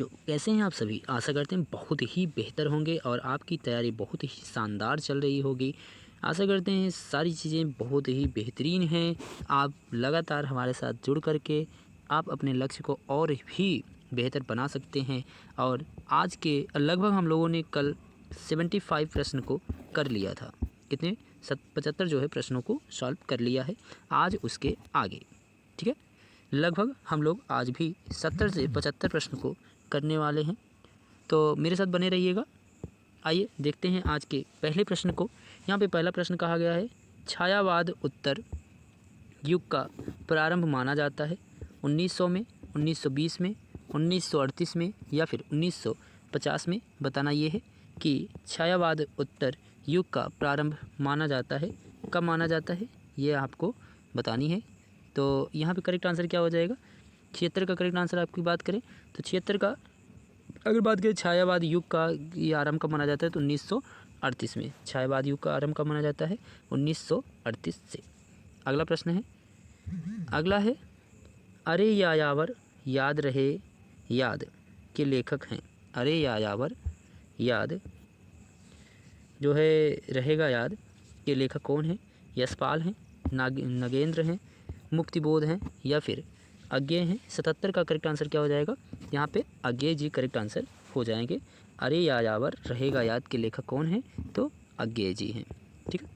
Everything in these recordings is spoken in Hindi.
तो कैसे हैं आप सभी? आशा करते हैं बहुत ही बेहतर होंगे और आपकी तैयारी बहुत ही शानदार चल रही होगी। आशा करते हैं सारी चीज़ें बहुत ही बेहतरीन हैं। आप लगातार हमारे साथ जुड़ कर के आप अपने लक्ष्य को और भी बेहतर बना सकते हैं। और आज के लगभग हम लोगों ने कल 75 प्रश्न को कर लिया था। कितने? 75 जो है प्रश्नों को सॉल्व कर लिया है। आज उसके आगे, ठीक है, लगभग हम लोग आज भी 70 से 75 प्रश्न को करने वाले हैं। तो मेरे साथ बने रहिएगा। आइए देखते हैं आज के पहले प्रश्न को। यहाँ पे पहला प्रश्न कहा गया है, छायावाद उत्तर युग का प्रारंभ माना जाता है 1900 में, 1920 में, 1938 में या फिर 1950 में। बताना ये है कि छायावाद उत्तर युग का प्रारंभ माना जाता है, कब माना जाता है, ये आपको बतानी है। तो यहाँ पे करेक्ट आंसर क्या हो जाएगा? 76 का करेक्ट आंसर आपकी बात करें तो 76 का अगर बात करें छायावाद युग का ये आरंभ कब माना जाता है तो 1938 में। छायावाद युग का आरंभ कब माना जाता है? 1938 से। अगला प्रश्न है, अगला है, अरे यायावर याद रहे याद के लेखक हैं। अरे यायावर याद जो है रहेगा याद के लेखक कौन है? यशपाल हैं, नगेंद्र हैं, मुक्तिबोध हैं या फिर अज्ञेय हैं। 77 का करेक्ट आंसर क्या हो जाएगा? यहाँ पे अज्ञेय जी करेक्ट आंसर हो जाएंगे। अरे यायावर रहेगा याद के लेखक कौन है? तो अज्ञेय जी हैं। ठीक है,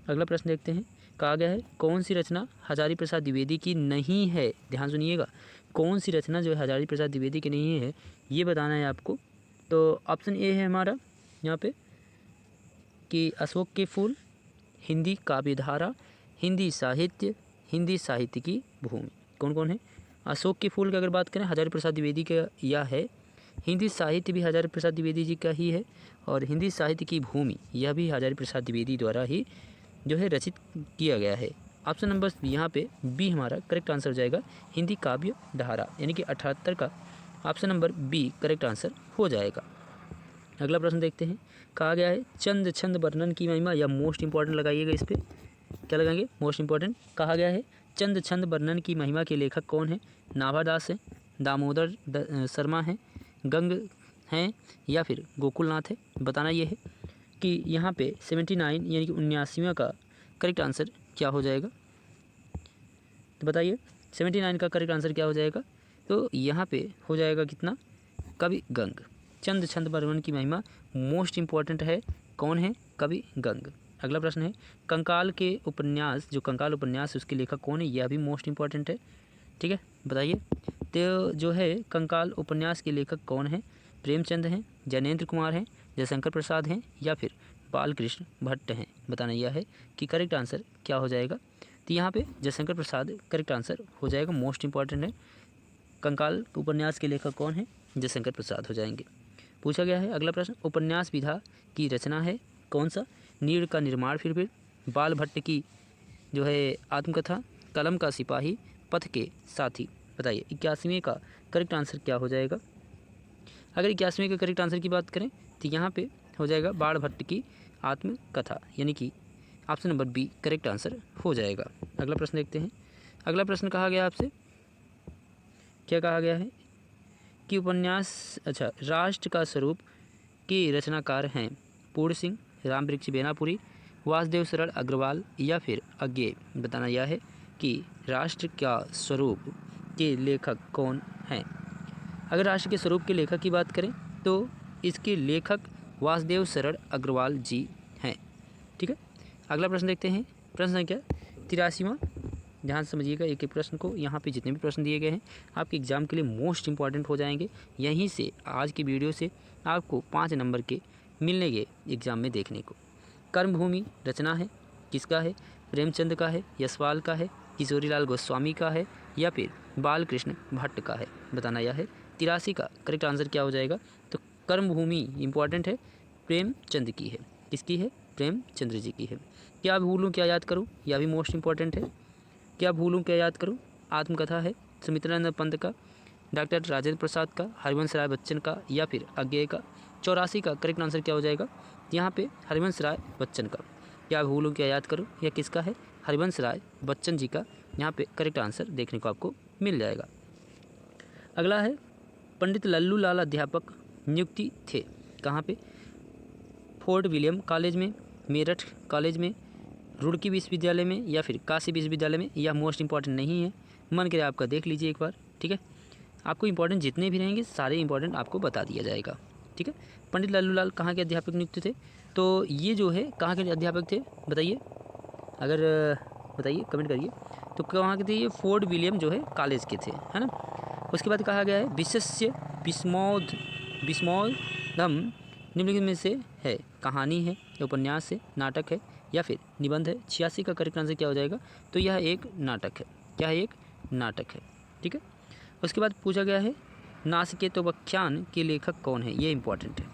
अगला प्रश्न देखते हैं। कहा गया है, कौन सी रचना हजारी प्रसाद द्विवेदी की नहीं है? ध्यान सुनिएगा, कौन सी रचना जो है हजारी प्रसाद द्विवेदी की नहीं है ये बताना है आपको। तो ऑप्शन ए है हमारा यहाँ पे कि अशोक के फूल, हिंदी काव्यधारा, हिंदी साहित्य की भूमि। कौन कौन है? अशोक के फूल की अगर बात करें हजारी प्रसाद द्विवेदी का यह है, हिंदी साहित्य भी हजारी प्रसाद द्विवेदी जी का ही है और हिंदी साहित्य की भूमि यह भी हजारी प्रसाद द्विवेदी द्वारा ही जो है रचित किया गया है। ऑप्शन नंबर यहाँ पे बी हमारा करेक्ट आंसर हो जाएगा, हिंदी काव्य धारा, यानी कि 78 का option number B correct answer हो जाएगा। अगला प्रश्न देखते हैं। कहा गया है, चंद छंद वर्णन की महिमा, या मोस्ट इंपॉर्टेंट लगाइएगा, इस पर क्या लगाएंगे? Most important. कहा गया है, चंद छंद वर्णन की महिमा के लेखक कौन है? नाभादास हैं, दामोदर शर्मा हैं, गंग हैं या फिर गोकुलनाथ है। बताना ये है कि यहाँ पे 79 यानी कि 79वां का करेक्ट आंसर क्या हो जाएगा? तो बताइए 79 का करेक्ट आंसर क्या हो जाएगा? तो यहाँ पे हो जाएगा कितना? कवि गंग। चंद छंद वर्णन की महिमा मोस्ट इंपॉर्टेंट है, कौन है? कवि गंग। अगला प्रश्न है, कंकाल के उपन्यास, जो कंकाल उपन्यास है उसके लेखक कौन है? यह भी मोस्ट इंपॉर्टेंट है। ठीक है, बताइए। तो जो है कंकाल उपन्यास के लेखक कौन है? प्रेमचंद हैं, जैनेन्द्र कुमार हैं, जयशंकर प्रसाद हैं या फिर बालकृष्ण भट्ट हैं। बताना यह है कि करेक्ट आंसर क्या हो जाएगा? तो यहाँ पे जयशंकर प्रसाद करेक्ट आंसर हो जाएगा, मोस्ट इंपॉर्टेंट है। कंकाल उपन्यास के लेखक कौन है? जयशंकर प्रसाद हो जाएंगे। पूछा गया है अगला प्रश्न, उपन्यास विधा की रचना है कौन सा? नीड़ का निर्माण, फिर बाल भट्ट की जो है आत्मकथा, कलम का सिपाही, पथ के साथी। बताइए 81वें का करेक्ट आंसर क्या हो जाएगा? अगर 81वें के करेक्ट आंसर की बात करें तो यहाँ पे हो जाएगा बाल भट्ट की आत्मकथा, यानी कि option number B correct answer हो जाएगा। अगला प्रश्न देखते हैं। अगला प्रश्न कहा गया आपसे, क्या कहा गया है कि उपन्यास, अच्छा, राष्ट्र का स्वरूप के रचनाकार हैं पूर्ण सिंह, रामवृक्ष बेनापुरी, वासुदेव शरण अग्रवाल या फिर अज्ञेय। बताना यह है कि राष्ट्र का स्वरूप के लेखक कौन हैं। अगर राष्ट्र के स्वरूप के लेखक की बात करें तो इसके लेखक वासुदेव शरण अग्रवाल जी हैं। ठीक है, अगला प्रश्न देखते हैं। प्रश्न संख्या 83वां। ध्यान से समझिएगा एक एक प्रश्न को। यहाँ पे जितने भी प्रश्न दिए गए हैं आपके एग्जाम के लिए मोस्ट इंपॉर्टेंट हो जाएंगे। यहीं से आज की वीडियो से आपको 5 नंबर के मिलेंगे एग्जाम में देखने को। कर्मभूमि रचना है किसका है? प्रेमचंद का है, यशपाल का है, किशोरीलाल गोस्वामी का है या फिर बालकृष्ण भट्ट का है। बताना यह है। 83 का करेक्ट आंसर क्या हो जाएगा? तो कर्मभूमि इंपॉर्टेंट है, प्रेमचंद की है। किसकी है? प्रेमचंद्र जी की है। क्या भूलूं क्या याद करूं, यह भी मोस्ट इंपॉर्टेंट है। क्या भूलूं क्या याद करूं आत्मकथा है सुमित्रानंद पंत का, डॉक्टर राजेंद्र प्रसाद का, हरिवंश राय बच्चन का या फिर अज्ञेय का। 84 का करेक्ट आंसर क्या हो जाएगा? यहाँ पे हरिवंश राय बच्चन का। क्या भूलूं क्या याद करूं यह किसका है? हरिवंश राय बच्चन जी का यहाँ पे करेक्ट आंसर देखने को आपको मिल जाएगा। अगला है पंडित लल्लू लाल अध्यापक नियुक्ति थे कहाँ पे? फोर्ट विलियम कॉलेज में, मेरठ कॉलेज में, रुड़की विश्वविद्यालय में या फिर काशी विश्वविद्यालय में। यह मोस्ट इंपॉर्टेंट नहीं है, मन करे आपका देख लीजिए एक बार, ठीक है। आपको इंपॉर्टेंट जितने भी रहेंगे सारे इंपॉर्टेंट आपको बता दिया जाएगा, ठीक है। पंडित लल्लू लाल कहाँ के अध्यापक नियुक्त थे? तो ये जो है कहाँ के अध्यापक थे बताइए, अगर बताइए कमेंट करिए। तो कहाँ के थे ये? फोर्ट विलियम जो है कॉलेज के थे, है ना। उसके बाद कहा गया है विशस्य विस्मोधम निम्नलिखित में से है? कहानी है, उपन्यास है, नाटक है या फिर निबंध है। 86 का करेक्ट आंसर क्या हो जाएगा? तो यह एक नाटक है। क्या है? एक नाटक है, ठीक है। उसके बाद पूछा गया है नासिकेतोपाख्यान के लेखक कौन है? ये इंपॉर्टेंट है।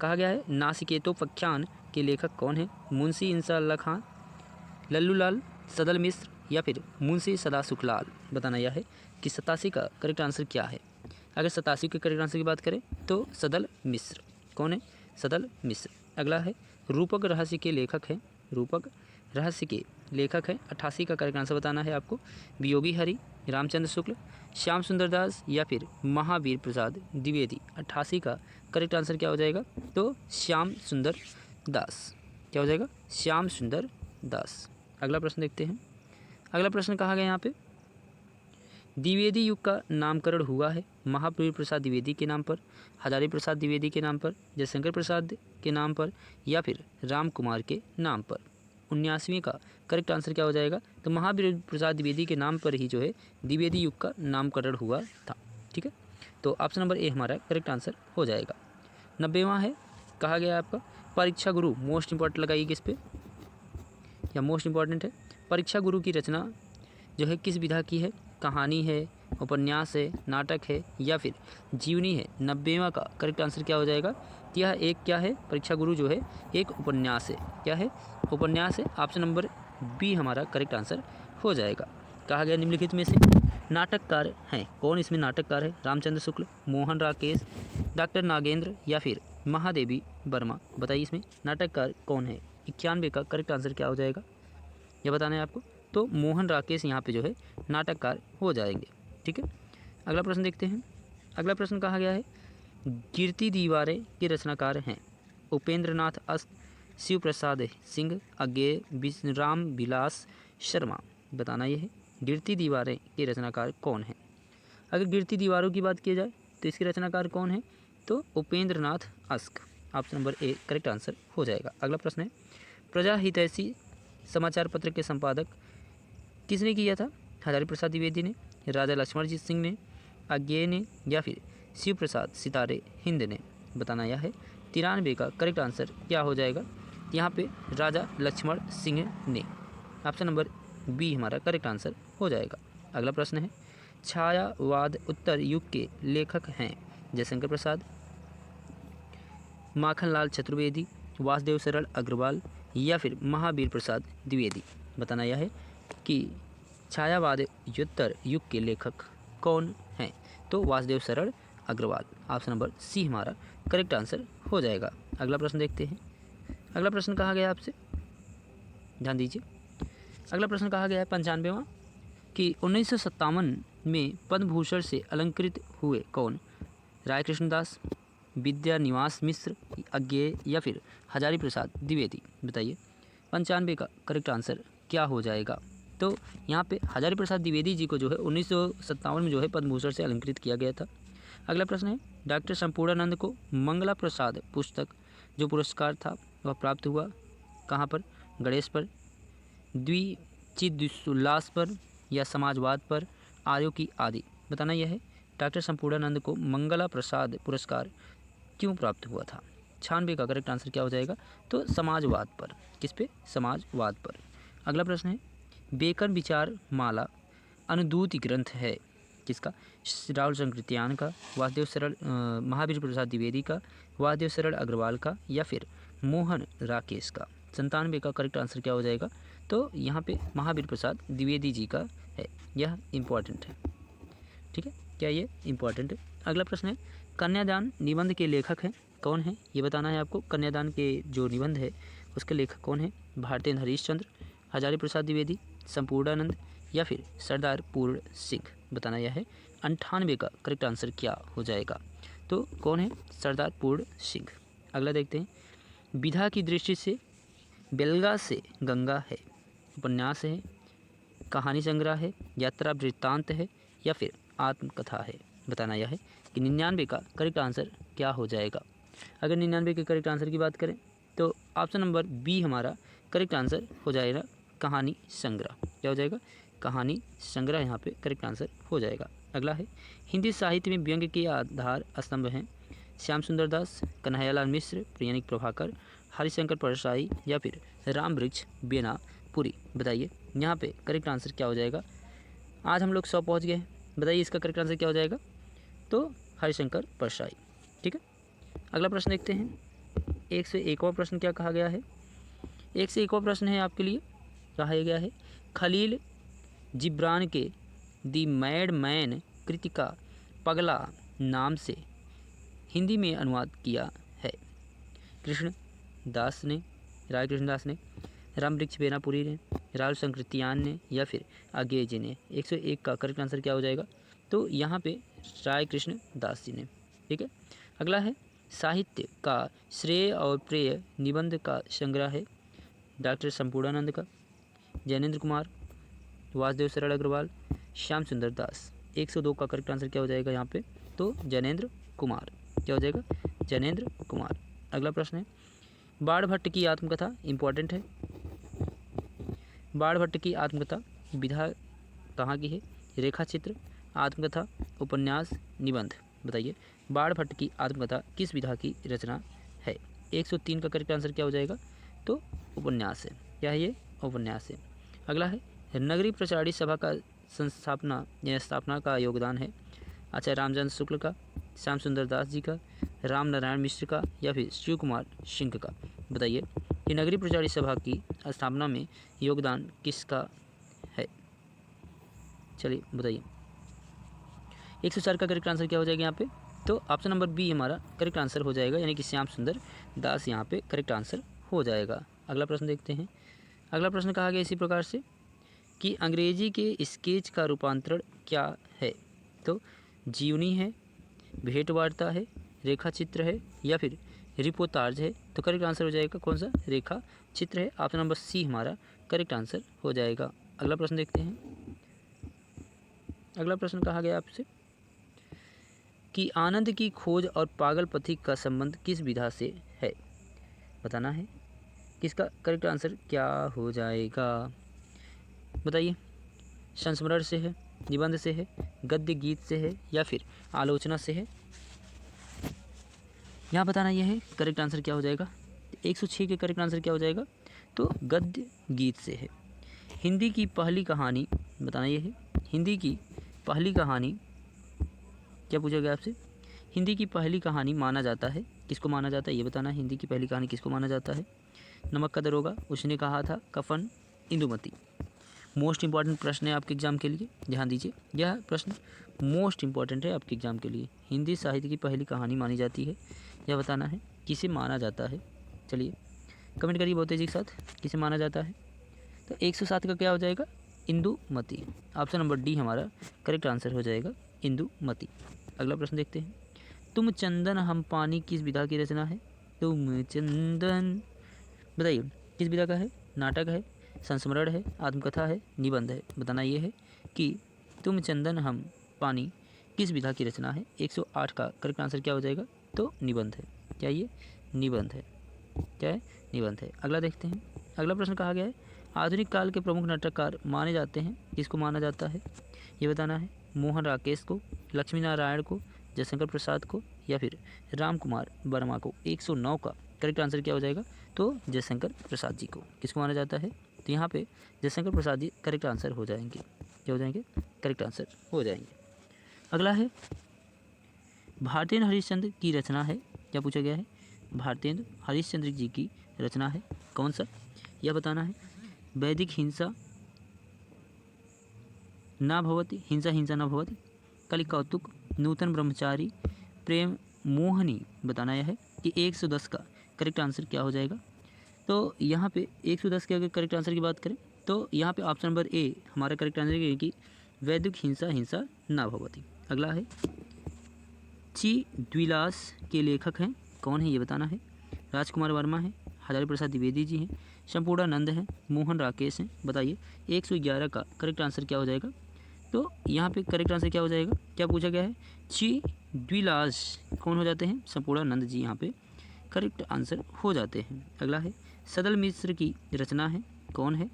कहा गया है नासिकेतोपाख्यान के लेखक कौन है? मुंशी इंसाअल्लाह खां, लल्लू लाल, सदल मिश्र या फिर मुंशी सदा सुखलाल। बताना यह है कि 87 का करेक्ट आंसर क्या है। अगर 87 के करेक्ट आंसर की बात करें तो सदल मिश्र। कौन है? सदल मिश्र। अगला है रूपक रहस्य के लेखक हैं। रूपक रहस्य के लेखक हैं। 88 का करेक्ट आंसर बताना है आपको। वियोगी हरि, रामचंद्र शुक्ल, श्याम सुंदर दास या फिर महावीर प्रसाद द्विवेदी। 88 का करेक्ट आंसर क्या हो जाएगा? तो श्याम सुंदर दास। क्या हो जाएगा? श्याम सुंदर दास। अगला प्रश्न देखते हैं। अगला प्रश्न कहा गया यहाँ पे द्विवेदी युग का नामकरण हुआ है महावीर प्रसाद द्विवेदी के नाम पर, हजारी प्रसाद द्विवेदी के नाम पर, जयशंकर प्रसाद के नाम पर या फिर राम कुमार के नाम पर। 79वें का करेक्ट आंसर क्या हो जाएगा? तो महावीर प्रसाद द्विवेदी के नाम पर ही जो है द्विवेदी युग का नामकरण हुआ था, ठीक है। तो ऑप्शन नंबर ए हमारा करेक्ट आंसर हो जाएगा। 90वां है, कहा गया आपका परीक्षा गुरु। मोस्ट इंपॉर्टेंट लगाइए किस पे, या मोस्ट इंपॉर्टेंट है। परीक्षा गुरु की रचना जो है किस विधा की है? कहानी है, उपन्यास है, नाटक है या फिर जीवनी है। 90वां का करेक्ट आंसर क्या हो जाएगा? यह एक क्या है? परीक्षा गुरु जो है एक उपन्यास है। क्या है? उपन्यास है। ऑप्शन नंबर बी हमारा करेक्ट आंसर हो जाएगा। कहा गया निम्नलिखित में से नाटककार हैं कौन? इसमें नाटककार है रामचंद्र शुक्ल, मोहन राकेश, डॉक्टर नागेंद्र या फिर महादेवी वर्मा। बताइए इसमें नाटककार कौन है? 91 का करेक्ट आंसर क्या हो जाएगा, यह बताना है आपको। तो मोहन राकेश यहाँ पे जो है नाटककार हो जाएंगे, ठीक है। अगला प्रश्न देखते हैं। अगला प्रश्न कहा गया है कीर्ति दीवारें के रचनाकार हैं उपेंद्र नाथ अस्त, शिव प्रसाद सिंह, अज्ञेय, राम विलास शर्मा। बताना यह है गिरती दीवारें के रचनाकार कौन है। अगर गिरती दीवारों की बात की जाए तो इसके रचनाकार कौन है? तो उपेंद्र नाथ अस्त। Option number A correct answer हो जाएगा। अगला प्रश्न है प्रजा हितैषी समाचार पत्र के संपादक किसने किया था? हजारी प्रसाद द्विवेदी ने, राजा लक्ष्मणजीत सिंह ने, अज्ञेय ने या फिर शिव प्रसाद सितारे हिंद ने। बताना यह है 93 का करेक्ट आंसर क्या हो जाएगा? यहाँ पे राजा लक्ष्मण सिंह ने। ऑप्शन नंबर बी हमारा करेक्ट आंसर हो जाएगा। अगला प्रश्न है छायावाद उत्तर युग के लेखक हैं जयशंकर प्रसाद, माखनलाल चतुर्वेदी, वासुदेव सरल अग्रवाल या फिर महावीर प्रसाद द्विवेदी। बताना यह है कि छायावाद उत्तर युग के लेखक कौन हैं? तो वासुदेव सरल अग्रवाल। ऑप्शन नंबर सी हमारा करेक्ट आंसर हो जाएगा। अगला प्रश्न देखते हैं। अगला प्रश्न कहा गया आपसे, ध्यान दीजिए। अगला प्रश्न कहा गया है 95वां कि 1957 में पद्म भूषण से अलंकृत हुए कौन? राय कृष्णदास, विद्या निवास मिश्र, अज्ञेय या फिर हजारी प्रसाद द्विवेदी। बताइए 95 का करेक्ट आंसर क्या हो जाएगा? तो यहाँ पे हजारी प्रसाद द्विवेदी जी को जो है 1957 में जो है पद्म भूषण से अलंकृत किया गया था। अगला प्रश्न है डॉक्टर संपूर्णानंद को मंगला प्रसाद पुस्तक जो पुरस्कार था वह प्राप्त हुआ कहाँ पर? गणेश पर, द्विचिदुल्लास पर या समाजवाद पर, आर्यों की आदि। बताना यह है डॉक्टर संपूर्णानंद को मंगला प्रसाद पुरस्कार क्यों प्राप्त हुआ था? 96 का करेक्ट आंसर क्या हो जाएगा? तो समाजवाद पर। किस पे? समाजवाद पर। अगला प्रश्न है बेकन विचार माला अनुदूत ग्रंथ है किसका? राहुल संकृत्यान का, वासुदेव सरल महावीर प्रसाद द्विवेदी का, वासुदेव सरल अग्रवाल का या फिर मोहन राकेश का। 97 का करेक्ट आंसर क्या हो जाएगा? तो यहाँ पे महावीर प्रसाद द्विवेदी जी का है। यह इम्पॉर्टेंट है, ठीक है। क्या ये इम्पॉर्टेंट है? अगला प्रश्न है कन्यादान निबंध के लेखक हैं कौन है? ये बताना है आपको। कन्यादान के जो निबंध है उसके लेखक कौन है? भारतेंद्र हरीशचंद्र, हजारी प्रसाद द्विवेदी, संपूर्णानंद या फिर सरदार पूर्ण सिंह। बताना यह है 98 का करेक्ट आंसर क्या हो जाएगा? तो कौन है? सरदार पूर्ण सिंह। अगला देखते हैं, विधा की दृष्टि से बेलगा से गंगा है, उपन्यास है, कहानी संग्रह है, यात्रा वृत्तांत है या फिर आत्मकथा है? बताना यह है कि 99 का करेक्ट आंसर क्या हो जाएगा। अगर 99 के करेक्ट आंसर की बात करें तो ऑप्शन नंबर बी हमारा करेक्ट आंसर हो जाएगा, कहानी संग्रह। क्या हो जाएगा? कहानी संग्रह यहाँ पे करेक्ट आंसर हो जाएगा। अगला है, हिंदी साहित्य में व्यंग्य के आधार स्तंभ हैं श्याम सुंदर दास, कन्हैयालाल मिश्र, प्रियनिक प्रभाकर, हरिशंकर परसाई या फिर राम वृक्ष बेनापुरी? बताइए यहाँ पे करेक्ट आंसर क्या हो जाएगा। आज हम लोग 100 पहुँच गए हैं, बताइए इसका करेक्ट आंसर क्या हो जाएगा। तो हरिशंकर परसाई। ठीक है, अगला प्रश्न देखते हैं। 101वां प्रश्न क्या कहा गया है? 101वां प्रश्न है आपके लिए, कहा गया है खलील जिब्रान के दी मैड मैन कृति का पगला नाम से हिंदी में अनुवाद किया है कृष्ण दास ने, राय कृष्णदास ने, राम वृक्ष बेनापुरी ने, राल संकृतियान ने या फिर आगे जी ने? 101 का करेक्ट आंसर क्या हो जाएगा? तो यहाँ पे राय कृष्ण दास जी ने। ठीक है, अगला है, साहित्य का श्रेय और प्रेय निबंध का संग्रह है डॉक्टर संपूर्णानंद का, जैनेन्द्र कुमार, वासुदेव सरल अग्रवाल, श्याम सुंदर दास? 102 का करेक्ट आंसर क्या हो जाएगा यहाँ पे? तो जैनेन्द्र कुमार। क्या हो जाएगा? जैनेन्द्र कुमार। अगला प्रश्न है, बाण भट्ट की आत्मकथा इम्पॉर्टेंट है। बाण भट्ट की आत्मकथा विधा कहाँ की है? रेखा चित्र, आत्मकथा, उपन्यास, निबंध? बताइए बाण भट्ट की आत्मकथा किस विधा की रचना है? 103 का करेक्ट आंसर क्या हो जाएगा? तो उपन्यास है। क्या है ये? उपन्यास है। अगला है, नगरी प्रचारी सभा का संस्थापना या स्थापना का योगदान है अच्छा रामचंद्र शुक्ल का, श्याम सुंदर दास जी का, राम नारायण मिश्र का या फिर शिव कुमार सिंह का? बताइए कि नगरी प्रचारी सभा की स्थापना में योगदान किसका है? चलिए बताइए 104 का करेक्ट आंसर क्या हो जाएगा यहाँ पे? तो ऑप्शन नंबर बी हमारा करेक्ट आंसर हो जाएगा, यानी कि श्याम सुंदर दास यहाँ पे करेक्ट आंसर हो जाएगा। अगला प्रश्न देखते हैं। अगला प्रश्न कहा गया इसी प्रकार से कि अंग्रेजी के स्केच का रूपांतरण क्या है? तो जीवनी है, भेंट वार्ता है, रेखा चित्र है या फिर रिपोर्टाज है? तो करेक्ट आंसर हो जाएगा कौन सा? रेखा चित्र है। ऑप्शन नंबर सी हमारा करेक्ट आंसर हो जाएगा। अगला प्रश्न देखते हैं। अगला प्रश्न कहा गया आपसे कि आनंद की खोज और पागल पथिक का संबंध किस विधा से है? बताना है किसका करेक्ट आंसर क्या हो जाएगा? बताइए संस्मरण से है, निबंध से है, गद्य गीत से है या फिर आलोचना से है? यहाँ बताना यह है करेक्ट आंसर क्या हो जाएगा। 106 के करेक्ट आंसर क्या हो जाएगा? तो गद्य गीत से है। हिंदी की पहली कहानी बताना यह है, हिंदी की पहली कहानी क्या पूछा गया आपसे? हिंदी की पहली कहानी माना जाता है, किसको माना जाता है ये बताना है। हिंदी की पहली कहानी किसको माना जाता है? नमक का दरोगा, उसने कहा था, कफन, इंदुमती? मोस्ट इंपॉर्टेंट प्रश्न है आपके एग्जाम के लिए, ध्यान दीजिए। यह प्रश्न मोस्ट इंपॉर्टेंट है आपके एग्जाम के लिए। हिंदी साहित्य की पहली कहानी मानी जाती है, यह बताना है किसे माना जाता है। चलिए कमेंट करिए बहुत तेजी के साथ, किसे माना जाता है। तो 107 का क्या हो जाएगा? इंदुमती। ऑप्शन नंबर डी हमारा करेक्ट आंसर हो जाएगा, इंदुमती। अगला प्रश्न देखते हैं। तुम चंदन हम पानी किस विधा की रचना है? तुम चंदन बताइए किस विधा का है? नाटक है, संस्मरण है, आत्मकथा है, निबंध है? बताना ये है कि तुम चंदन हम पानी किस विधा की रचना है। 108 का करेक्ट आंसर क्या हो जाएगा? तो निबंध है। क्या ये? निबंध है। क्या है? निबंध है। अगला देखते हैं। अगला प्रश्न कहा गया है आधुनिक काल के प्रमुख नाटककार माने जाते हैं, किसको माना जाता है ये बताना है। मोहन राकेश को, लक्ष्मी नारायण को, जयशंकर प्रसाद को या फिर राम कुमार वर्मा को? 109 का करेक्ट आंसर क्या हो जाएगा? तो जयशंकर प्रसाद जी को किसको माना जाता है? तो यहाँ पे जयशंकर प्रसाद जी करेक्ट आंसर हो जाएंगे। क्या हो जाएंगे? करेक्ट आंसर हो जाएंगे। अगला है भारतेंद्र हरिश्चंद्र की रचना है, क्या पूछा गया है? भारतेंद्र हरिश्चंद्र जी की रचना है, कौन सा यह बताना है। वैदिक हिंसा न भवति, हिंसा हिंसा न भवति, कलिकौतुक, नूतन ब्रह्मचारी, प्रेम मोहनी? बताना यह है कि 110 का करेक्ट आंसर क्या हो जाएगा। तो यहाँ पे 110 के अगर करेक्ट आंसर की बात करें तो यहाँ पे ऑप्शन नंबर ए हमारा करेक्ट आंसर है कि वैदिक हिंसा हिंसा न भवति। अगला है ची द्विलास के लेखक हैं, कौन है ये बताना है। राजकुमार वर्मा है, हजारी प्रसाद द्विवेदी जी हैं, संपूर्णानंद हैं, मोहन राकेश हैं। बताइए 111 का करेक्ट आंसर क्या हो जाएगा। तो यहाँ पे करेक्ट आंसर क्या हो जाएगा, क्या पूछा गया है, ची द्विलास कौन हो जाते हैं, संपूर्णानंद जी यहाँ पे करेक्ट आंसर हो जाते हैं। अगला है सदल मिश्र की रचना है, कौन है।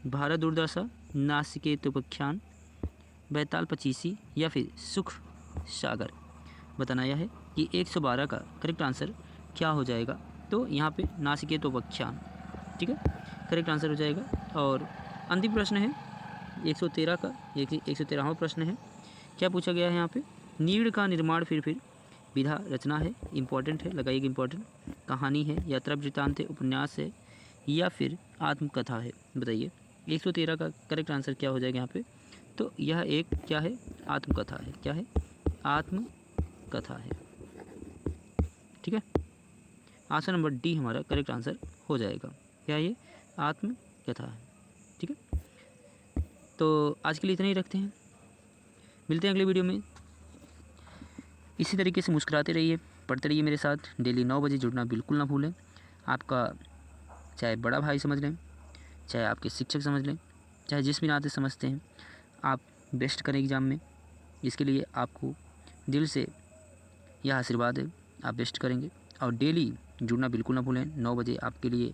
भारत दुर्दशा, नासिकेतोपाख्यान, बैताल पचीसी या फिर सुख सागर। बताना यह है कि 112 का करेक्ट आंसर क्या हो जाएगा। तो यहाँ पे नासिकेतोपाख्यान, ठीक है, करेक्ट आंसर हो जाएगा। और अंतिम प्रश्न है 113 का, 113वां प्रश्न है। क्या पूछा गया है यहाँ पे, नीड़ का निर्माण फिर विधा रचना है, इंपॉर्टेंट है, लगाइएगा इंपॉर्टेंट, कहानी है, यात्रा वृत्तांत है, उपन्यास है या फिर आत्मकथा है। बताइए 113 का करेक्ट आंसर क्या हो जाएगा यहाँ पे। तो यह एक क्या है, आत्मकथा है, क्या है, आत्मकथा है, ठीक है। ऑप्शन नंबर डी हमारा करेक्ट आंसर हो जाएगा, क्या ये आत्मकथा है, ठीक है। तो आज के लिए इतना ही रखते हैं, मिलते हैं अगले वीडियो में। इसी तरीके से मुस्कुराते रहिए, पढ़ते रहिए मेरे साथ, डेली 9 बजे जुड़ना बिल्कुल ना भूलें। आपका चाहे बड़ा भाई समझ लें, चाहे आपके शिक्षक समझ लें, चाहे जिस भी नाते समझते हैं, आप बेस्ट करें एग्ज़ाम में। इसके लिए आपको दिल से यह आशीर्वाद है, आप बेस्ट करेंगे। और डेली जुड़ना बिल्कुल ना भूलें, 9 बजे आपके लिए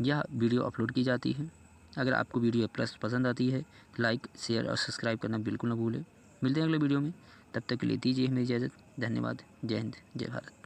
यह वीडियो अपलोड की जाती है। अगर आपको वीडियो प्लस पसंद आती है तो लाइक, शेयर और सब्सक्राइब करना बिल्कुल ना भूलें। मिलते हैं अगले वीडियो में, तब तक के लिए दीजिए हमें इजाज़त। धन्यवाद। जय हिंद, जय भारत।